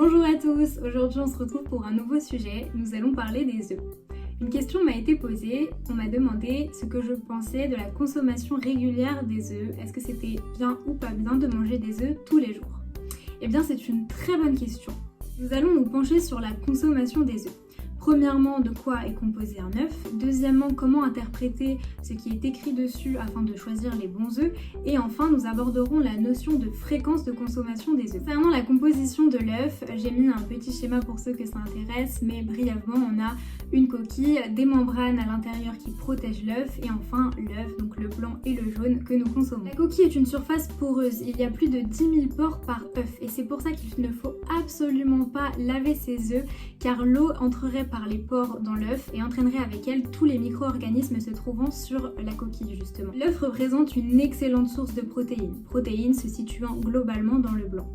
Bonjour à tous, aujourd'hui on se retrouve pour un nouveau sujet, nous allons parler des œufs. Une question m'a été posée, on m'a demandé ce que je pensais de la consommation régulière des œufs, est-ce que c'était bien ou pas bien de manger des œufs tous les jours? Eh bien c'est une très bonne question. Nous allons nous pencher sur la consommation des œufs. Premièrement, de quoi est composé un œuf. Deuxièmement, comment interpréter ce qui est écrit dessus afin de choisir les bons œufs. Et enfin, nous aborderons la notion de fréquence de consommation des œufs. Concernant la composition de l'œuf, j'ai mis un petit schéma pour ceux que ça intéresse, mais brièvement, on a une coquille, des membranes à l'intérieur qui protègent l'œuf et enfin l'œuf, donc le blanc et le jaune que nous consommons. La coquille est une surface poreuse, il y a plus de 10 000 pores par œuf et c'est pour ça qu'il ne faut absolument pas laver ses œufs car l'eau entrerait par les pores dans l'œuf et entraînerait avec elle tous les micro-organismes se trouvant sur la coquille justement. L'œuf représente une excellente source de protéines se situant globalement dans le blanc.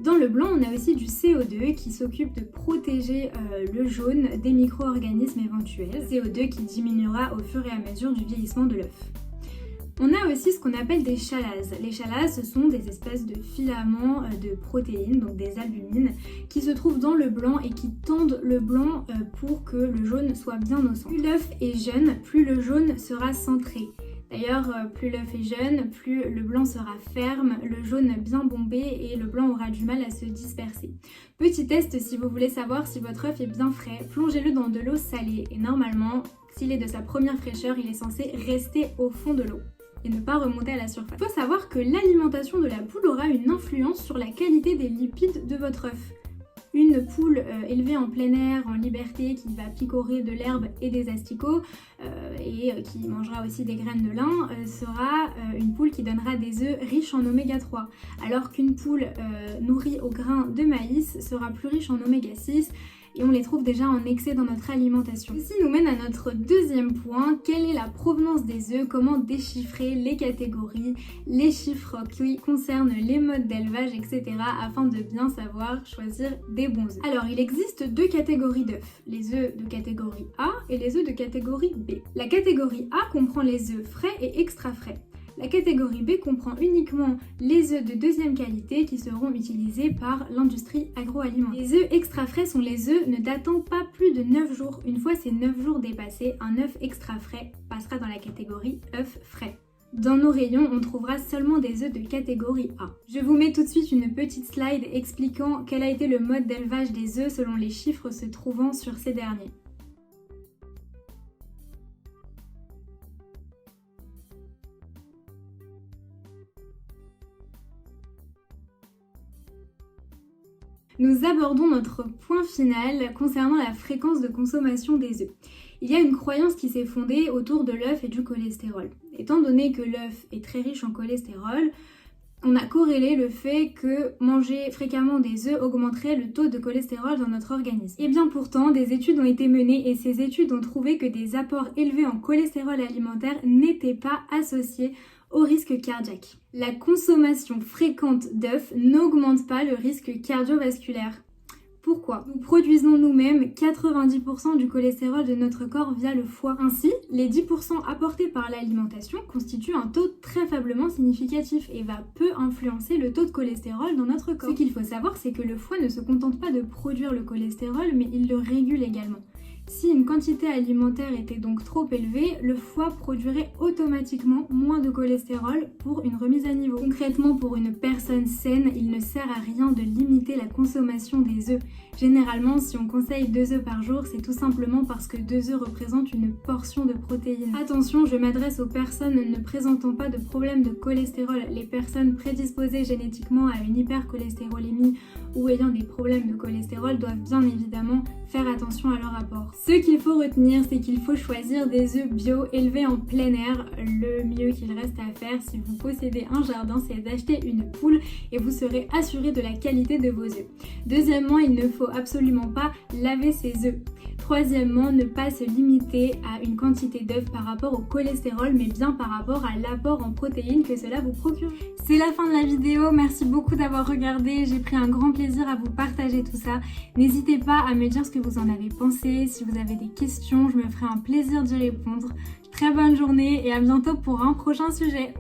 Dans le blanc, on a aussi du CO2 qui s'occupe de protéger le jaune des micro-organismes éventuels. CO2 qui diminuera au fur et à mesure du vieillissement de l'œuf. On a aussi ce qu'on appelle des chalases. Les chalases, ce sont des espèces de filaments de protéines, donc des albumines, qui se trouvent dans le blanc et qui tendent le blanc pour que le jaune soit bien au centre. Plus l'œuf est jeune, plus le jaune sera centré. D'ailleurs, plus l'œuf est jeune, plus le blanc sera ferme, le jaune bien bombé et le blanc aura du mal à se disperser. Petit test, si vous voulez savoir si votre œuf est bien frais, plongez-le dans de l'eau salée et normalement, s'il est de sa première fraîcheur, il est censé rester au fond de l'eau et ne pas remonter à la surface. Il faut savoir que l'alimentation de la poule aura une influence sur la qualité des lipides de votre œuf. Une poule élevée en plein air, en liberté, qui va picorer de l'herbe et des asticots et qui mangera aussi des graines de lin, sera une poule qui donnera des œufs riches en oméga 3, alors qu'une poule nourrie au grain de maïs sera plus riche en oméga 6 et on les trouve déjà en excès dans notre alimentation. Ceci nous mène à notre deuxième point, quelle est la provenance des œufs, comment déchiffrer les catégories, les chiffres qui concernent les modes d'élevage, etc. afin de bien savoir choisir des bons œufs. Alors il existe deux catégories d'œufs, les œufs de catégorie A et les œufs de catégorie B. La catégorie A comprend les œufs frais et extra frais. La catégorie B comprend uniquement les œufs de deuxième qualité qui seront utilisés par l'industrie agroalimentaire. Les œufs extra frais sont les œufs ne datant pas plus de 9 jours. Une fois ces 9 jours dépassés, un œuf extra frais passera dans la catégorie œufs frais. Dans nos rayons, on trouvera seulement des œufs de catégorie A. Je vous mets tout de suite une petite slide expliquant quel a été le mode d'élevage des œufs selon les chiffres se trouvant sur ces derniers. Nous abordons notre point final concernant la fréquence de consommation des œufs. Il y a une croyance qui s'est fondée autour de l'œuf et du cholestérol. Étant donné que l'œuf est très riche en cholestérol, on a corrélé le fait que manger fréquemment des œufs augmenterait le taux de cholestérol dans notre organisme. Et bien pourtant, des études ont été menées et ces études ont trouvé que des apports élevés en cholestérol alimentaire n'étaient pas associés au risque cardiaque. La consommation fréquente d'œufs n'augmente pas le risque cardiovasculaire. Pourquoi? Nous produisons nous-mêmes 90% du cholestérol de notre corps via le foie. Ainsi, les 10% apportés par l'alimentation constituent un taux très faiblement significatif et va peu influencer le taux de cholestérol dans notre corps. Ce qu'il faut savoir, c'est que le foie ne se contente pas de produire le cholestérol, mais il le régule également. Si une quantité alimentaire était donc trop élevée, le foie produirait automatiquement moins de cholestérol pour une remise à niveau. Concrètement, pour une personne saine, il ne sert à rien de limiter la consommation des œufs. Généralement, si on conseille 2 œufs par jour, c'est tout simplement parce que 2 œufs représentent une portion de protéines. Attention, je m'adresse aux personnes ne présentant pas de problème de cholestérol. Les personnes prédisposées génétiquement à une hypercholestérolémie ou ayant des problèmes de cholestérol doivent bien évidemment faire attention à leur apport. Ce qu'il faut retenir, c'est qu'il faut choisir des œufs bio élevés en plein air. Le mieux qu'il reste à faire si vous possédez un jardin, c'est d'acheter une poule et vous serez assuré de la qualité de vos œufs. Deuxièmement, il ne faut absolument pas laver ses œufs. Troisièmement, ne pas se limiter à une quantité d'œufs par rapport au cholestérol, mais bien par rapport à l'apport en protéines que cela vous procure. C'est la fin de la vidéo, merci beaucoup d'avoir regardé, j'ai pris un grand plaisir à vous partager tout ça. N'hésitez pas à me dire ce que vous en avez pensé, si vous avez des questions, je me ferai un plaisir d'y répondre. Très bonne journée et à bientôt pour un prochain sujet.